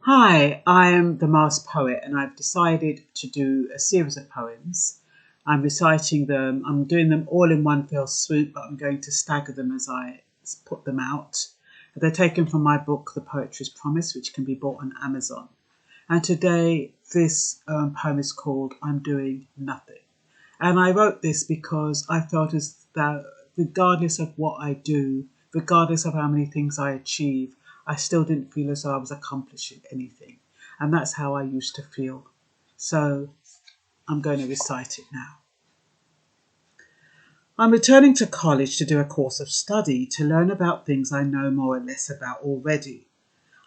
Hi, I am the Masked Poet and I've decided to do a series of poems. I'm reciting them, I'm doing them all in one fell swoop, but I'm going to stagger them as I put them out. They're taken from my book, The Poetry's Promise, which can be bought on Amazon. And today, this poem is called I'm Doing Nothing. And I wrote this because I felt as though, regardless of what I do, regardless of how many things I achieve, I still didn't feel as though I was accomplishing anything. And that's how I used to feel. So I'm going to recite it now. I'm returning to college to do a course of study to learn about things I know more or less about already.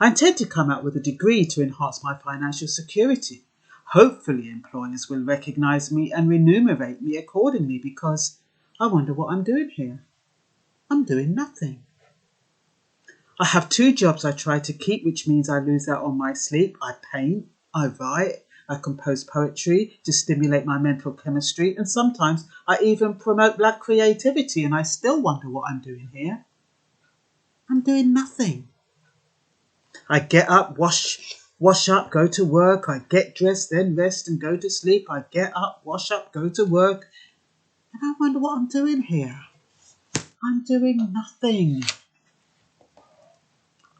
I intend to come out with a degree to enhance my financial security. Hopefully employers will recognise me and remunerate me accordingly because I wonder what I'm doing here. I'm doing nothing. I have 2 jobs I try to keep, which means I lose out on my sleep. I paint, I write, I compose poetry to stimulate my mental chemistry, and sometimes I even promote black creativity, and I still wonder what I'm doing here. I'm doing nothing. I get up, wash up, go to work. I get dressed, then rest and go to sleep. I get up, wash up, go to work. And I wonder what I'm doing here. I'm doing nothing.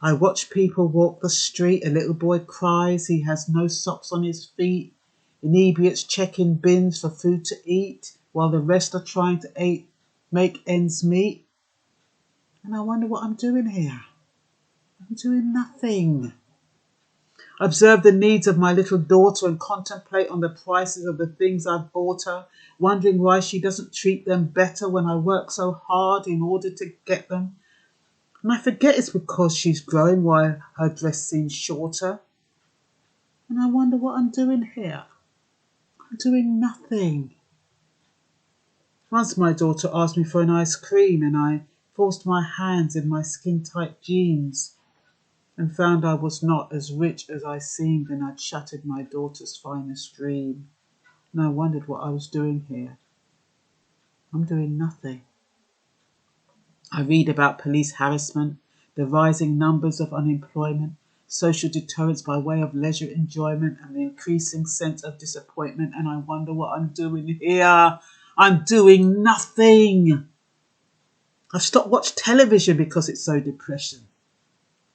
I watch people walk the street. A little boy cries. He has no socks on his feet. Inebriates checking bins for food to eat while the rest are trying to make ends meet. And I wonder what I'm doing here. I'm doing nothing. Observe the needs of my little daughter and contemplate on the prices of the things I've bought her, wondering why she doesn't treat them better when I work so hard in order to get them. And I forget it's because she's growing while her dress seems shorter. And I wonder what I'm doing here. I'm doing nothing. Once my daughter asked me for an ice cream and I forced my hands in my skin-tight jeans and found I was not as rich as I seemed and I'd shattered my daughter's finest dream. And I wondered what I was doing here. I'm doing nothing. I read about police harassment, the rising numbers of unemployment, social deterrence by way of leisure enjoyment, and the increasing sense of disappointment, and I wonder what I'm doing here. I'm doing nothing. I've stopped watching television because it's so depressing.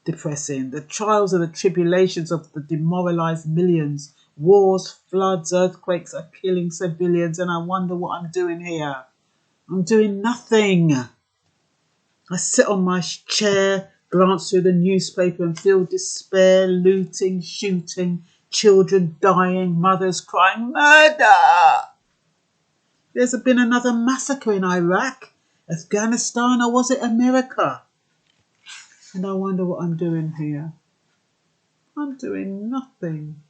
The trials and the tribulations of the demoralised millions. Wars, floods, earthquakes are killing civilians, and I wonder what I'm doing here. I'm doing nothing. I sit on my chair, glance through the newspaper and feel despair, looting, shooting, children dying, mothers crying, murder! There's been another massacre in Iraq, Afghanistan, or was it America? And I wonder what I'm doing here. I'm doing nothing.